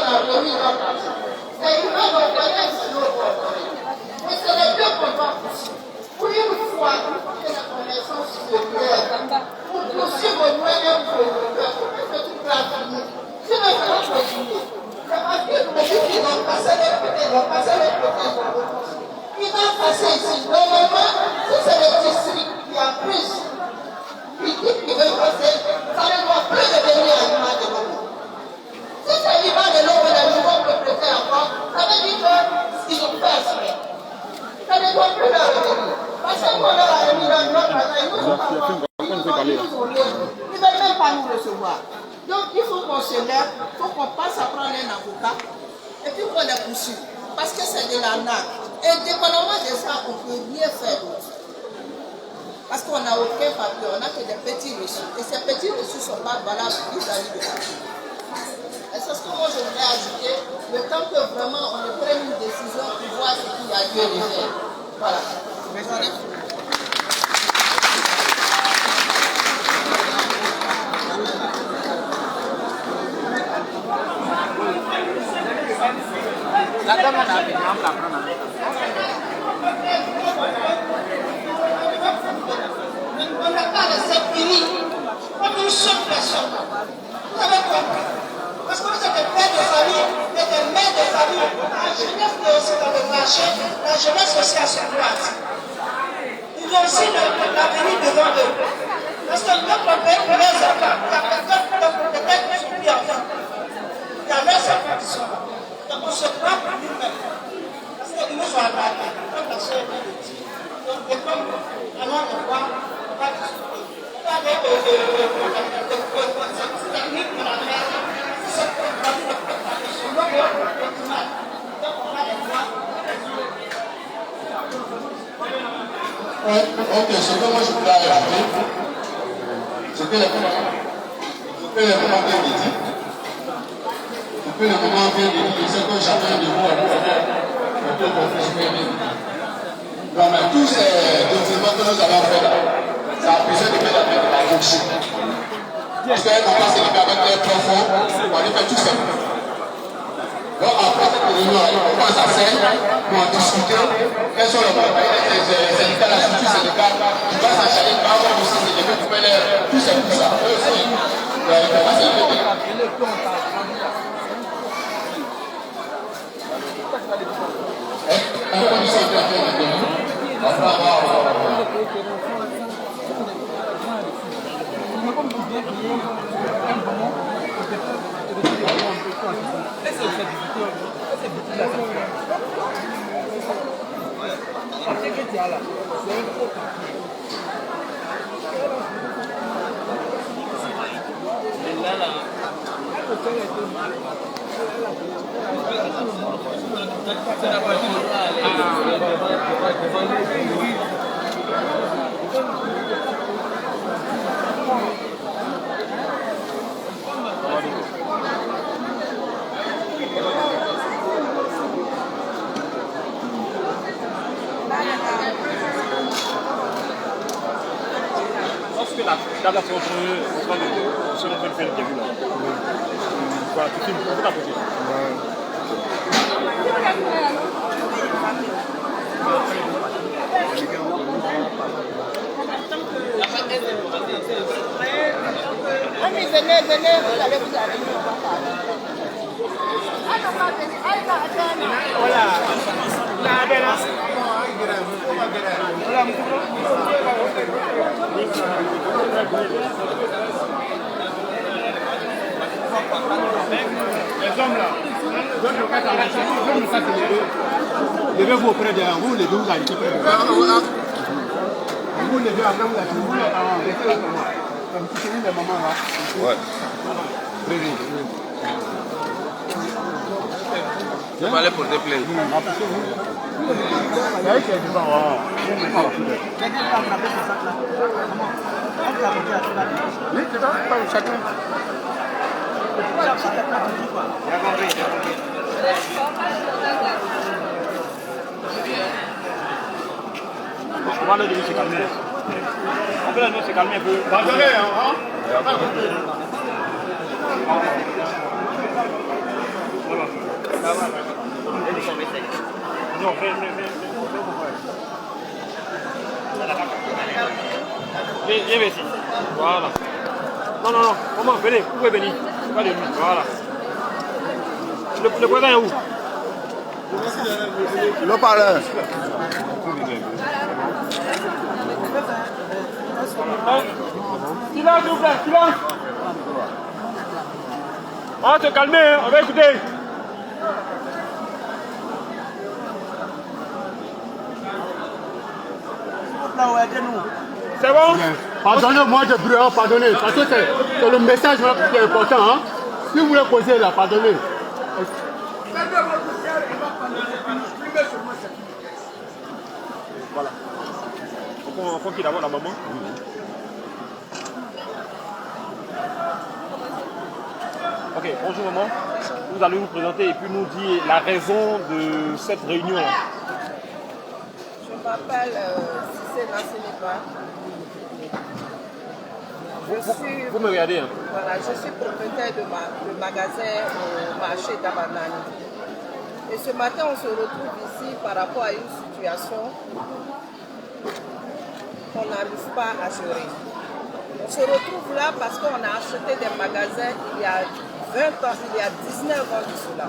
a remis notre argent. Et il m'a envoyé un stylo pour donner. Et c'est les deux contents possibles. Pour une fois que la connaissance supérieure, pour poursuivre vos moyens pour que tu peux finir. Si nous allons continuer, c'est parce que nous ils vont passer les côtés, ils vont passer les côtés. Ils vont passer ici. Normalement, si c'est le district qui a plus, qui dit qu'il veut passer, ça ne doit plus devenir un image de l'eau. Si c'est l'image de l'eau, le niveau peut prêter encore, ça veut dire qu'ils ont fait exprès. Ça ne doit plus leur revenir. Parce qu'on leur a remis dans notre argent, ils nous ont pas. Ils ne veulent même pas nous recevoir. Donc il faut qu'on se lève, il faut qu'on passe à prendre un avocat et puis qu'on les poursuive. Parce que c'est de l'arnaque. Et dépendamment de ça, on peut rien faire d'autre. Parce qu'on n'a aucun papier, on n'a que des petits reçus. Et ces petits reçus ne sont pas valables vis-à-vis de ça. Et c'est ce que moi je voulais ajouter, le temps que vraiment on prenne une décision pour voir ce qu'il y a lieu de faire. Voilà. La dame a bien la on n'a pas laissé finir comme une seule personne. Vous avez compris? Parce que vous êtes des pères de famille et des mères de famille. La jeunesse est aussi dans le marché, la jeunesse aussi a son droit. Ils ont aussi l'avenir devant eux. Parce que notre père, leurs enfants, il y a peut-être qui sont plus enfants. Il y a leurs enfants qui sont là. Donc on se prend pour nous-mêmes. Parce qu'ils nous ont attaqués, comme la soeur vient de dire. Donc, et comme allons le voir, on va discuter. On va avec cette technique qu'on a fait, cette compagnie de préparation. Donc, on va les voir. Ok, ce que moi je voulais ajouter, c'est que le moment vient de dire. Le moment vient de dire, c'est que chacun de vous a un peu professionnel. Donc, tous ces documents que nous avons fait là, ça a besoin de mettre de la fonction. Parce qu'un moment, c'est le avec les profonds, on a fait tout ça. Donc, après cette réunion, on commence à faire pour en discuter. Quels sont les syndicats, la structure syndicale qui va s'enchaîner par rapport au système de tout ça. Eux aussi, Là, c'est en train de faire le début là. Voilà, tu filmes, on peut t'apporter. Allez, venez, vous allez vous arrêter. Voilà. Les hommes là, levez-vous auprès de vous, les deux vous allez près de vous levez après vous allez vous restez là comme moi. Comme tu finis les mamans là. Ouais. Je vais aller pour des plaintes. Oui, c'est ça, chacun. On va aller se calmer. On peut aller se calmer un peu. Pardonnez, hein? Voilà. Non, fais viens ici. Voilà. Non, maman, venez, vous pouvez venir. Pas de lui, voilà. Le voisin est où? Le parleur. Silence, s'il vous plaît, silence. On va se calmer, hein, on va écouter. C'est bon? Pardonnez-moi de bruit, pardonnez, parce que c'est le message qui est important. Hein. Si vous voulez poser là, pardonnez. Voilà. On faut qu'il d'abord la maman. Ok, bonjour maman. Vous allez vous présenter et puis nous dire la raison de cette réunion là. Je m'appelle Cissé Nassénéba. Vous me regardez. Hein. Voilà, je suis propriétaire de magasin au marché d'Abanani. Et ce matin, on se retrouve ici par rapport à une situation qu'on n'arrive pas à gérer. On se retrouve là parce qu'on a acheté des magasins il y a 20 ans, il y a 19 ans de cela.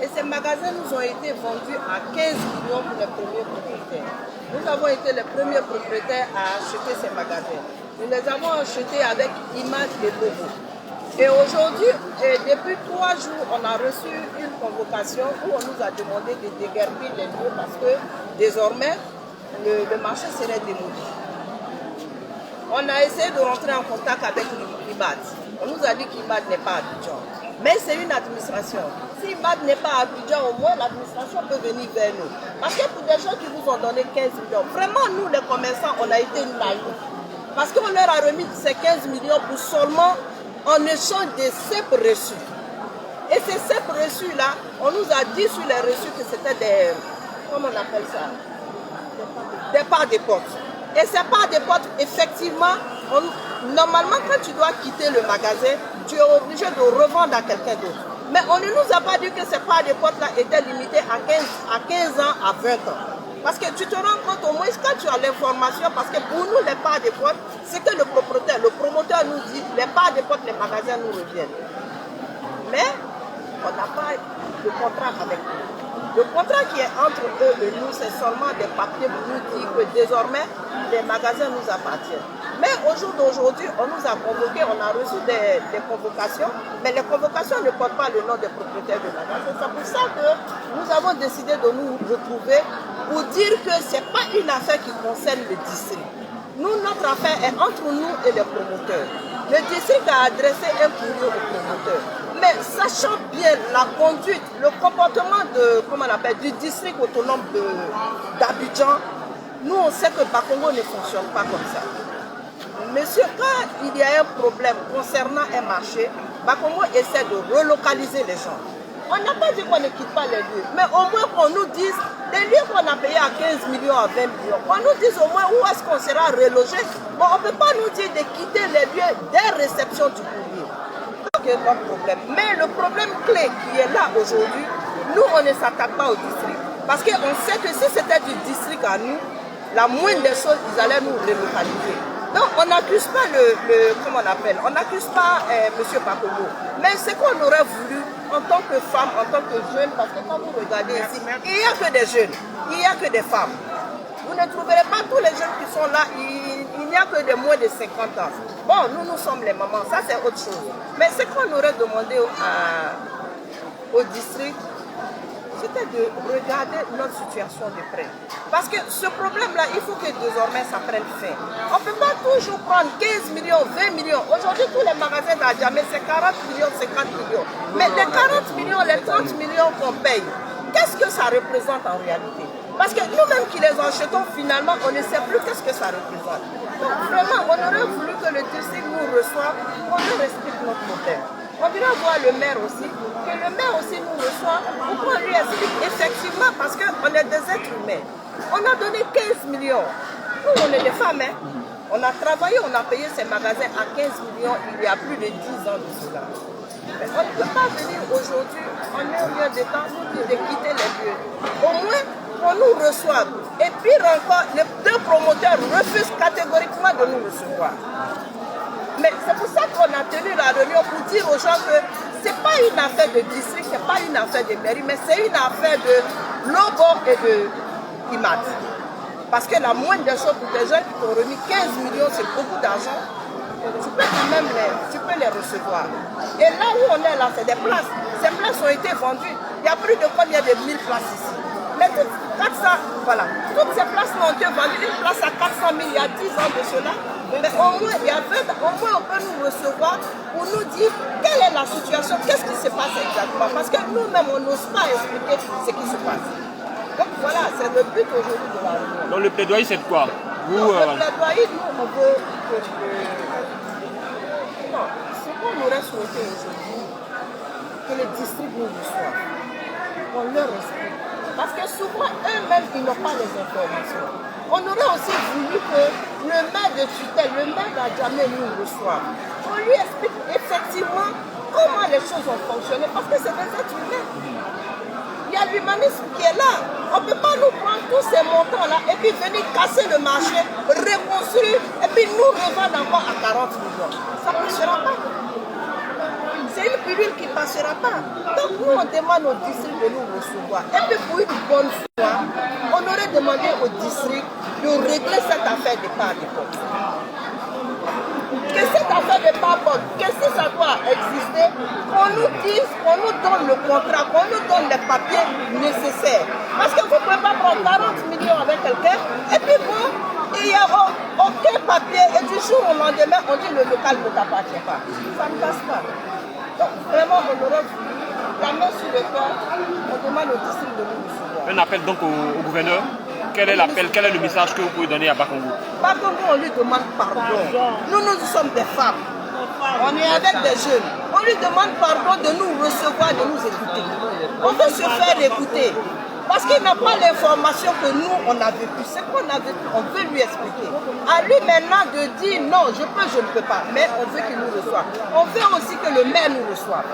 Et ces magasins nous ont été vendus à 15 millions pour les premiers propriétaires. Nous avons été les premiers propriétaires à acheter ces magasins. Nous les avons achetés avec image et logo. Et aujourd'hui, depuis 3 jours, on a reçu une convocation où on nous a demandé de déguerpir les lieux parce que désormais, le marché serait démoli. On a essayé de rentrer en contact avec l'IMAD. On nous a dit qu'IMAD n'est pas à Abidjan. Mais c'est une administration. Si IMAD n'est pas à Abidjan, au moins l'administration peut venir vers nous. Parce que pour des gens qui vous ont donné 15 millions, vraiment nous les commerçants, on a été naïfs. Parce qu'on leur a remis ces 15 millions pour seulement en échange des CEP reçus. Et ces CEP reçus-là, on nous a dit sur les reçus que c'était des... Comment on appelle ça? Des parts des potes. Et ces parts des potes, effectivement, normalement quand tu dois quitter le magasin, tu es obligé de revendre à quelqu'un d'autre. Mais on ne nous a pas dit que ces parts des potes-là étaient limitées à 15 ans, à 20 ans. Parce que tu te rends compte au moins quand tu as l'information, parce que pour nous les parts des potes, c'est que le promoteur nous dit les parts des potes, les magasins nous reviennent. Mais on n'a pas de contrat avec eux. Le contrat qui est entre eux et nous, c'est seulement des papiers pour nous dire que désormais les magasins nous appartiennent. Mais au jour d'aujourd'hui, on nous a convoqués, on a reçu des convocations, mais les convocations ne portent pas le nom des propriétaires de magasins. C'est pour ça que nous avons décidé de nous retrouver pour dire que ce n'est pas une affaire qui concerne le district. Nous, notre affaire est entre nous et les promoteurs. Le district a adressé un courrier aux promoteurs. Mais sachant bien la conduite, le comportement du district autonome d'Abidjan, nous on sait que Bakongo ne fonctionne pas comme ça. Monsieur, quand il y a un problème concernant un marché, Bakongo essaie de relocaliser les gens. On n'a pas dit qu'on ne quitte pas les lieux, mais au moins qu'on nous dise, des lieux qu'on a payés à 15 millions, à 20 millions, qu'on nous dise au moins où est-ce qu'on sera relogé. Bon, on ne peut pas nous dire de quitter les lieux dès réception du courrier. C'est notre problème. Mais le problème clé qui est là aujourd'hui, nous, on ne s'attaque pas au district. Parce qu'on sait que si c'était du district à nous, la moindre des choses, ils allaient nous relocaliser. Donc, on n'accuse pas on n'accuse pas M. Bakongo. Mais ce qu'on aurait voulu, en tant que femme, en tant que jeune, parce que quand vous regardez ici, il n'y a que des jeunes, il n'y a que des femmes. Vous ne trouverez pas tous les jeunes qui sont là, il n'y a que des moins de 50 ans. Bon, nous sommes les mamans, ça c'est autre chose. Mais ce qu'on aurait demandé au district, c'était de regarder notre situation de près. Parce que ce problème-là, il faut que désormais ça prenne fin. On ne peut pas toujours prendre 15 millions, 20 millions. Aujourd'hui, tous les magasins d'Adjamé, c'est 40 millions, 50 millions. Mais les 40 millions, les 30 millions qu'on paye, qu'est-ce que ça représente en réalité? Parce que nous-mêmes qui les achetons, finalement, on ne sait plus qu'est-ce que ça représente. Donc vraiment, on aurait voulu que le district nous reçoive, qu'on nous explique notre problème. On dirait voir le maire aussi, que le maire aussi nous reçoit pour qu'on lui explique effectivement, parce qu'on est des êtres humains. On a donné 15 millions. Nous, on est des femmes, hein. On a travaillé, on a payé ces magasins à 15 millions il y a plus de 10 ans de cela. Mais on ne peut pas venir aujourd'hui, en un lieu de temps, nous dire de quitter les lieux. Au moins, qu'on nous reçoive. Et pire encore, les deux promoteurs refusent catégoriquement de nous recevoir. Mais c'est pour ça qu'on a tenu la réunion pour dire aux gens que ce n'est pas une affaire de district, ce n'est pas une affaire de mairie, mais c'est une affaire de Lobo et de IMAD. Parce que la moindre des choses pour des gens qui t'ont remis 15 millions, c'est beaucoup d'argent, tu peux quand même les recevoir. Et là où on est là, c'est des places. Ces places ont été vendues. Il y a plus de combien de 1000 places ici. Mais toutes, 400, voilà. Toutes ces places ont été vendues. Une place à 400 000 il y a 10 ans de cela. Mais au moins, au moins on peut nous recevoir pour nous dire quelle est la situation, qu'est-ce qui se passe exactement. Parce que nous-mêmes, on n'ose pas expliquer ce qui se passe. Donc voilà, c'est le but aujourd'hui de la réunion. Donc le plaidoyer, c'est quoi? Le plaidoyer, nous, on veut que... Non, ce qu'on aurait souhaité aujourd'hui, que les districts nous reçoivent, qu'on leur explique. Parce que souvent, eux-mêmes, ils n'ont pas les informations. On aurait aussi voulu que le maire de tutelle, le maire d'Adjamé nous reçoive. On lui explique effectivement comment les choses ont fonctionné, parce que c'est des êtres humains. Il y a l'humanisme qui est là. On ne peut pas nous prendre tous ces montants-là et puis venir casser le marché, reconstruire et puis nous revendre encore à 40 millions. Ça ne passera pas. C'est une pilule qui ne passera pas. Donc nous, on demande au district de nous recevoir. Et puis pour une bonne fois, on aurait demandé au district de régler cette affaire de part de porte. Que cette affaire de part de porte, que si ça doit exister, qu'on nous dise, qu'on nous donne le contrat, qu'on nous donne les papiers nécessaires. Parce que vous ne pouvez pas prendre 40 millions avec quelqu'un, et puis bon, il n'y a aucun papier, et du jour au lendemain, on dit le local ne t'appartient pas. Ça ne passe pas. Donc vraiment, on aurait la main sur le cœur, on demande au district de nous recevoir. Un appel donc au gouverneur. Quel est l'appel, quel est le message que vous pouvez donner à Bakongo? Bakongo, on lui demande pardon. Nous sommes des femmes. On est avec des jeunes. On lui demande pardon de nous recevoir, de nous écouter. On veut se faire écouter. Parce qu'il n'a pas l'information que nous, on a vécu. Ce qu'on a vécu, on veut lui expliquer. À lui maintenant de dire non, je peux, je ne peux pas. Mais on veut qu'il nous reçoive. On veut aussi que le maire nous reçoive.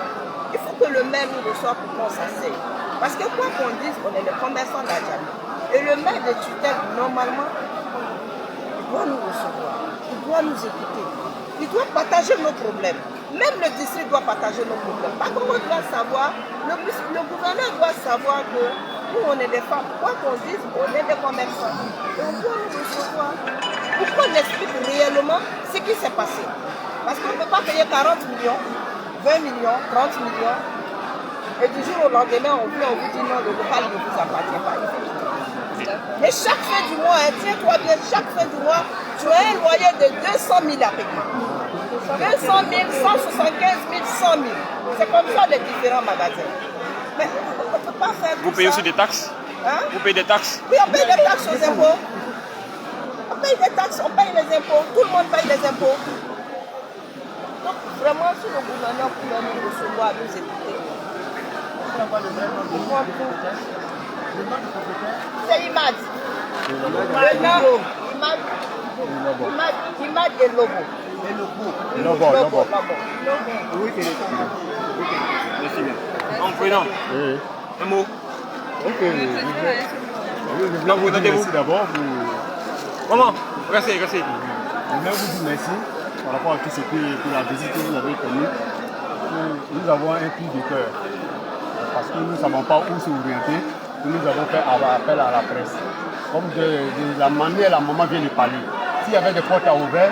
Il faut que le maire nous reçoive pour qu'on s'asseye. Parce que quoi qu'on dise, on est les commerçants d'Adjamé. Et le maire de tutelle, normalement, il doit nous recevoir. Il doit nous écouter. Il doit partager nos problèmes. Même le district doit partager nos problèmes. Par contre, on doit savoir, le gouverneur doit savoir que nous, on est des femmes. Quoi qu'on dise, on est des commerçants. Et on doit nous recevoir. Pour qu'on explique réellement ce qui s'est passé. Parce qu'on ne peut pas payer 40 millions, 20 millions, 30 millions. Et du jour au lendemain, on vous dit non, le local ne vous appartient pas. Et chaque fin du mois, tiens-toi bien, chaque fin du mois, tu as un loyer de 200 000 à payer. 200 000, 175 000, 100 000. C'est comme ça les différents magasins. Mais on ne peut pas faire tout ça. Vous payez aussi des taxes? Hein? Vous payez des taxes? Oui, on paye des taxes aux impôts. On paye des taxes, on paye les impôts. Tout le monde paye les impôts. Donc vraiment, si le gouverneur pouvait nous recevoir, nous écouter. C'est IMAD. Le nom, IMAD et Lobo. Lobo. Oui, merci bien. Donc, président, un mot. Ok. Je voulais vous dire merci d'abord. Comment? Merci. Je voulais vous dire merci par rapport à tout ce pour la visite que vous avez connue. Nous avons un cri de cœur. Parce que nous ne savons pas où s'orienter. Nous avons fait appel à la presse. Comme de la manière la maman vient de parler. S'il y avait des portes à ouvrir,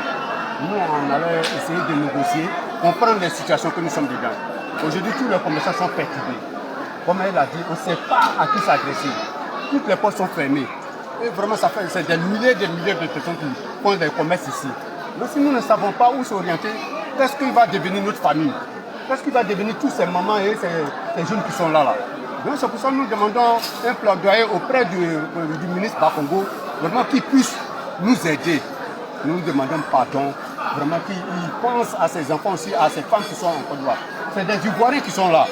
nous on allait essayer de négocier, comprendre les situations que nous sommes dedans. Aujourd'hui, tous les commerçants sont perturbés. Comme elle a dit, on ne sait pas à qui s'adresser. Toutes les portes sont fermées. Et vraiment, c'est des milliers de personnes qui font des commerces ici. Mais si nous ne savons pas où s'orienter, qu'est-ce qui va devenir notre famille? Qu'est-ce qui va devenir tous ces mamans et ces jeunes qui sont là? Donc c'est pour ça que nous demandons un plaidoyer auprès du ministre Bakongo, vraiment qu'il puisse nous aider. Nous demandons pardon, vraiment qu'il pense à ces enfants aussi, à ces femmes qui sont en Côte d'Ivoire. C'est des Ivoiriens qui sont là.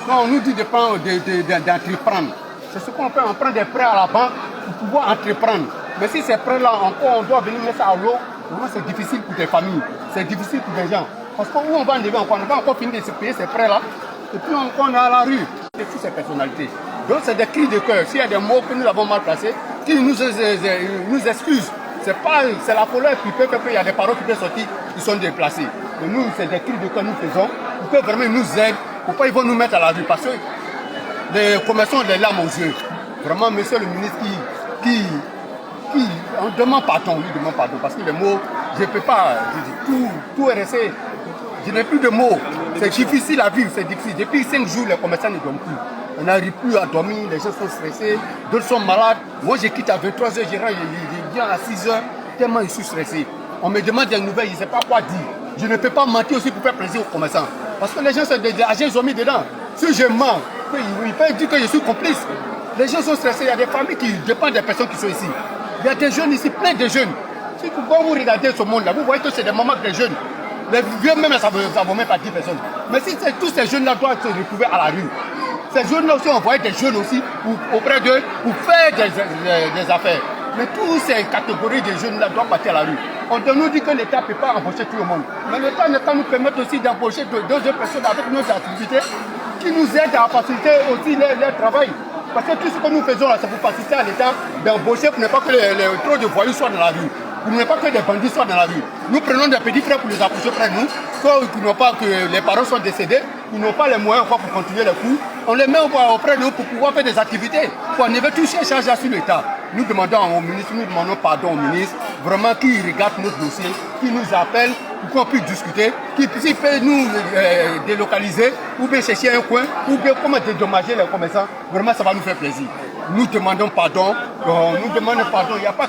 Quand on nous dit d'entreprendre, c'est ce qu'on fait, on prend des prêts à la banque pour pouvoir entreprendre. Mais si ces prêts-là, encore, on doit venir mettre ça à l'eau, vraiment c'est difficile pour des familles, c'est difficile pour des gens. Parce que où on va enlever encore, on va encore finir de se payer ces prêts-là. Et puis on est à la rue. Et toutes ces personnalités. Donc c'est des cris de cœur. S'il y a des mots que nous avons mal placés, qu'ils nous excusent. C'est la colère qui peut faire qu'il y a des paroles qui peuvent sortir, qui sont déplacées. Mais nous, c'est des cris de cœur que nous faisons. Pour que vraiment ils nous aident. Pourquoi ils vont nous mettre à la rue? Parce que les commerçants ont des larmes aux yeux. Vraiment, monsieur le ministre, on demande pardon, on lui demande pardon. Parce que les mots, je ne peux pas, tout est resté. Je n'ai plus de mots. C'est difficile à vivre, c'est difficile. Depuis 5 jours, les commerçants ne dorment plus. On n'arrive plus à dormir, les gens sont stressés, d'autres sont malades. Moi, je quitte à 23h, je viens à 6h, tellement je suis stressé. On me demande des nouvelles, je ne sais pas quoi dire. Je ne peux pas mentir aussi pour faire plaisir aux commerçants. Parce que les gens sont des agents, ils ont mis dedans. Si je mens, ils peuvent dire que je suis complice. Les gens sont stressés, il y a des familles qui dépendent des personnes qui sont ici. Il y a des jeunes ici, plein de jeunes. Si vous regardez ce monde-là, vous voyez que c'est des mamans des jeunes. Les vieux même, ça ne vaut même pas 10 personnes. Mais si tous ces jeunes-là doivent se retrouver à la rue, ces jeunes-là aussi, on voit des jeunes aussi auprès d'eux pour faire des affaires. Mais toutes ces catégories de jeunes-là doivent partir à la rue. On nous dit que l'État ne peut pas embaucher tout le monde. Mais l'État ne peut nous permettre aussi d'embaucher d'autres personnes avec nos activités qui nous aident à faciliter aussi leur travail. Parce que tout ce que nous faisons là, c'est pour faciliter à l'État d'embaucher pour ne pas que trop de voyous soient dans la rue. Pour ne pas que des bandits soient dans la rue. Nous prenons des petits frères pour les accoucher près de nous, qui n'ont pas, que les parents sont décédés, ils n'ont pas les moyens pour continuer les cours. On les met auprès de nous pour pouvoir faire des activités, pour enlever tous ces charges sur l'État. Nous demandons au ministre, nous demandons pardon au ministre, vraiment qui regarde notre dossier, qui nous appelle, pour qu'on puisse discuter, qui peut nous délocaliser, ou bien chercher un coin, ou bien comment dédommager les commerçants. Vraiment, ça va nous faire plaisir. Nous demandons pardon, il n'y a pas